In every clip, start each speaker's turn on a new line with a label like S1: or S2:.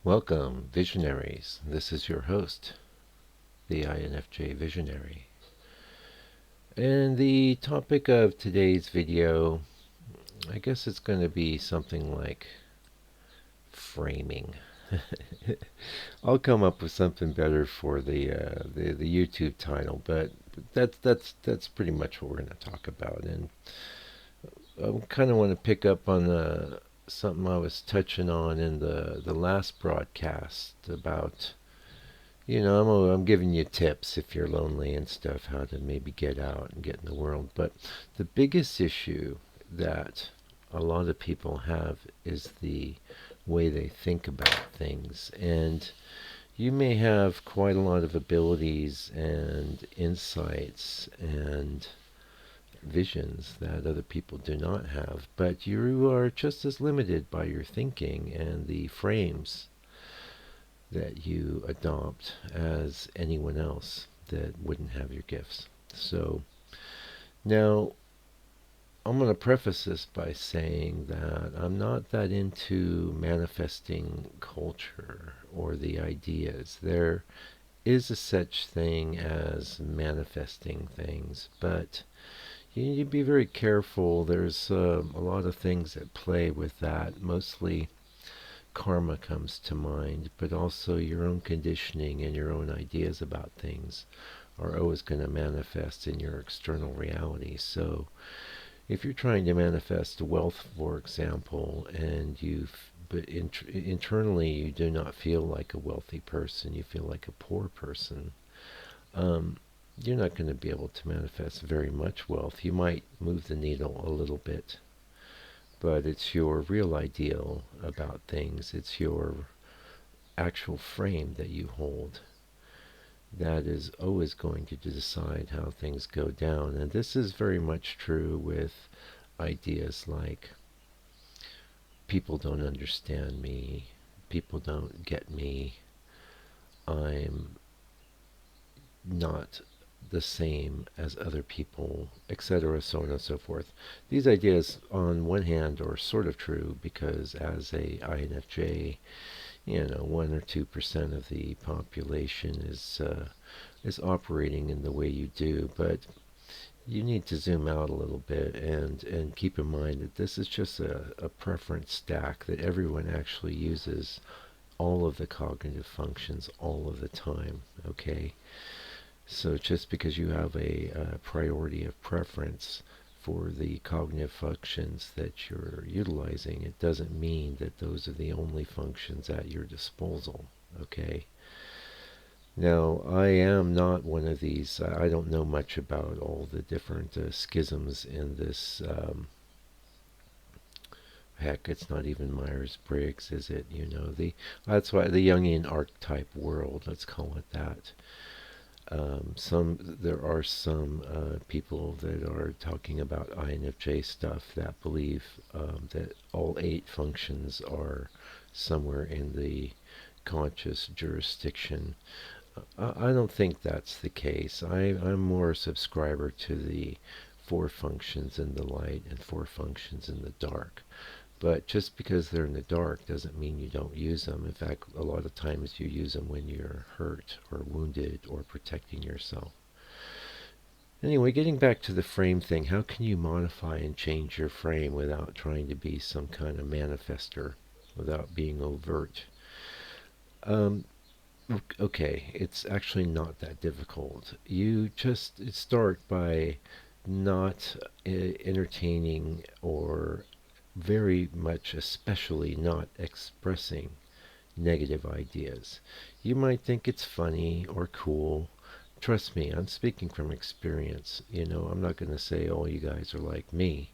S1: Welcome, visionaries. This is your host, the INFJ Visionary. And the topic of today's video, I guess it's going to be something like framing. I'll come up with something better for the YouTube title, but that's pretty much what we're going to talk about. And I kind of want to pick up on something I was touching on in the last broadcast about. I'm giving you tips if you're lonely and stuff, how to maybe get out and get in the world. But the biggest issue that a lot of people have is the way they think about things. And you may have quite a lot of abilities and insights and visions that other people do not have, but you are just as limited by your thinking and the frames that you adopt as anyone else that wouldn't have your gifts. So now I'm going to preface this by saying that I'm not that into manifesting culture or the ideas. There is a such thing as manifesting things, but you need to be very careful. There's a lot of things at play with that, mostly karma comes to mind, but also your own conditioning and your own ideas about things are always going to manifest in your external reality. So if you're trying to manifest wealth, for example, and but internally you do not feel like a wealthy person, you feel like a poor person, you're not going to be able to manifest very much wealth. You might move the needle a little bit, but it's your real ideal about things. It's your actual frame that you hold that is always going to decide how things go down. And this is very much true with ideas like people don't understand me, people don't get me, I'm not the same as other people, etc., so on and so forth. These ideas, on one hand, are sort of true because as a INFJ, 1 or 2% of the population is operating in the way you do, but you need to zoom out a little bit and keep in mind that this is just a preference stack that everyone actually uses all of the cognitive functions all of the time, okay? So just because you have a priority of preference for the cognitive functions that you're utilizing, it doesn't mean that those are the only functions at your disposal, okay? Now, I am not one of these. I don't know much about all the different schisms in this. Heck, it's not even Myers-Briggs, is it? That's why the Jungian archetype world. Let's call it that. There are some people that are talking about INFJ stuff that believe that all 8 functions are somewhere in the conscious jurisdiction. I don't think that's the case. I'm more a subscriber to the 4 functions in the light and 4 functions in the dark. But just because they're in the dark doesn't mean you don't use them. In fact, a lot of times you use them when you're hurt or wounded or protecting yourself. Anyway, getting back to the frame thing, how can you modify and change your frame without trying to be some kind of manifester, without being overt? Um, okay, it's actually not that difficult. You just start by not entertaining or very much especially not expressing negative ideas. You might think it's funny or cool. Trust me, I'm speaking from experience. I'm not going to say all you guys are like me,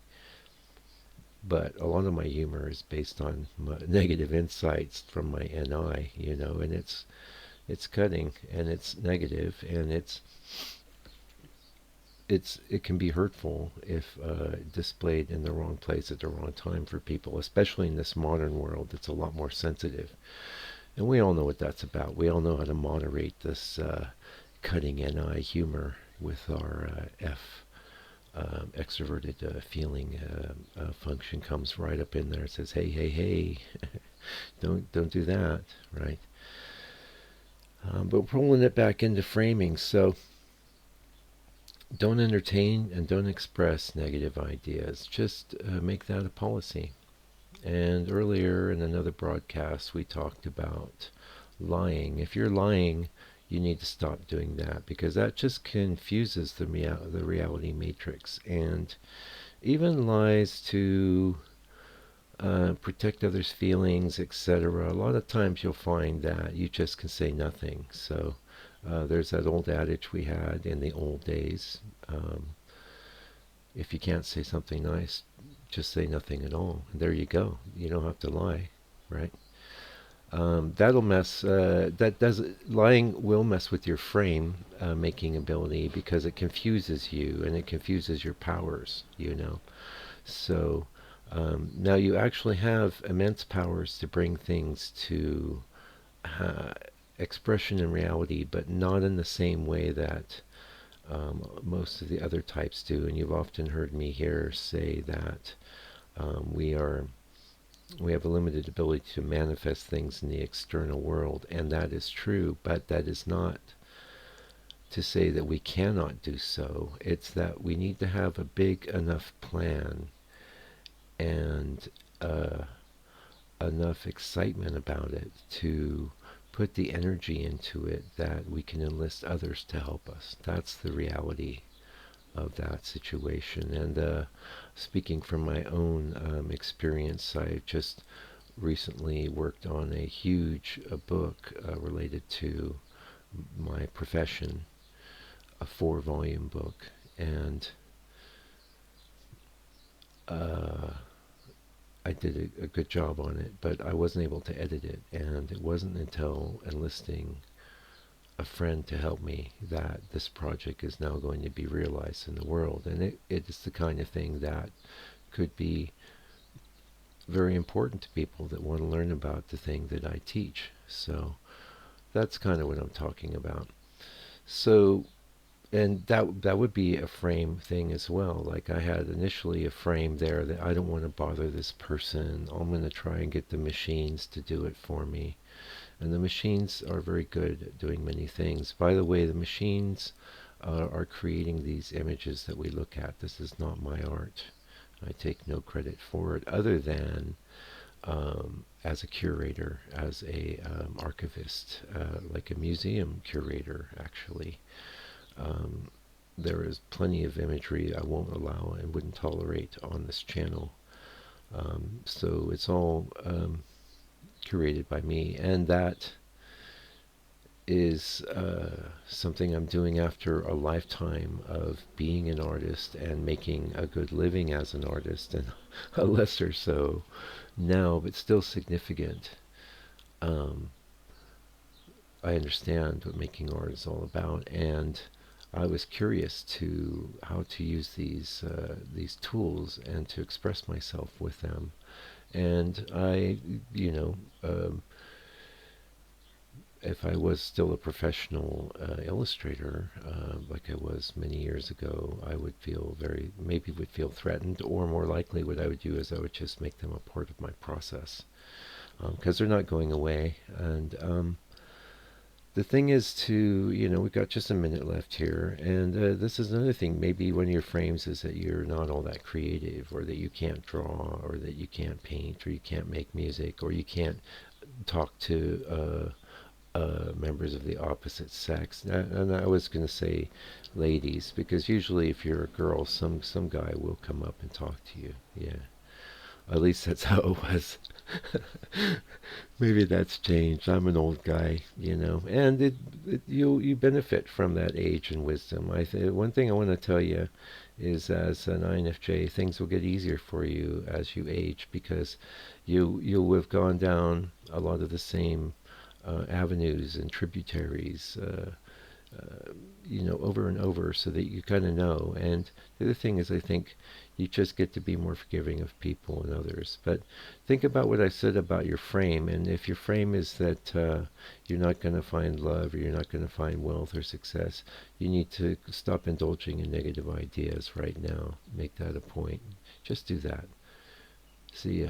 S1: but a lot of my humor is based on negative insights from my NI, and it's cutting and it's negative and it can be hurtful if displayed in the wrong place at the wrong time for people, especially in this modern world that's a lot more sensitive. And we all know what that's about. We all know how to moderate this cutting NI humor with our F. Extroverted feeling function comes right up in there. It says, hey, hey, hey. Don't do that, right? But pulling it back into framing, so don't entertain and don't express negative ideas. Just make that a policy. And earlier in another broadcast, we talked about lying. If you're lying, you need to stop doing that because that just confuses the reality matrix. And even lies to protect others' feelings, etc. A lot of times you'll find that you just can say nothing. So there's that old adage we had in the old days. Um, if you can't say something nice, just say nothing at all. And there you go. You don't have to lie, right? That'll mess. That does lying will mess with your frame making ability because it confuses you and it confuses your powers. So now you actually have immense powers to bring things to uh, expression in reality, but not in the same way that most of the other types do. And you've often heard me here say that we have a limited ability to manifest things in the external world, and that is true, but that is not to say that we cannot do so. It's that we need to have a big enough plan and enough excitement about it to put the energy into it that we can enlist others to help us. That's the reality of that situation. And speaking from my own experience, I just recently worked on a huge book related to my profession, a 4-volume book, and uh, I did a good job on it, but I wasn't able to edit it, and it wasn't until enlisting a friend to help me that this project is now going to be realized in the world. And it is the kind of thing that could be very important to people that want to learn about the thing that I teach. So that's kind of what I'm talking about. So, and that would be a frame thing as well. Like I had initially a frame there that I don't want to bother this person. I'm going to try and get the machines to do it for me. And the machines are very good at doing many things. By the way, the machines are creating these images that we look at. This is not my art. I take no credit for it other than as a curator, as a archivist, like a museum curator, actually. Um, there is plenty of imagery I won't allow and wouldn't tolerate on this channel. So it's all curated by me, and that is something I'm doing after a lifetime of being an artist and making a good living as an artist, and a lesser so now, but still significant. Um, I understand what making art is all about, and I was curious to how to use these tools and to express myself with them. And I, you know, if I was still a professional illustrator, like I was many years ago, I would feel maybe would feel threatened, or more likely what I would do is I would just make them a part of my process, because they're not going away. And the thing is we've got just a minute left here, and this is another thing. Maybe one of your frames is that you're not all that creative, or that you can't draw, or that you can't paint, or you can't make music, or you can't talk to members of the opposite sex. And I was going to say ladies, because usually if you're a girl, some guy will come up and talk to you. Yeah. At least that's how it was. Maybe that's changed. I'm an old guy, and you benefit from that age and wisdom. One thing I want to tell you is, as an INFJ, things will get easier for you as you age, because you'll have gone down a lot of the same avenues and tributaries, over and over, so that you kind of know. And the other thing is, I think you just get to be more forgiving of people and others. But think about what I said about your frame, and if your frame is that you're not going to find love, or you're not going to find wealth or success, you need to stop indulging in negative ideas right now. Make that a point. Just do that. See ya.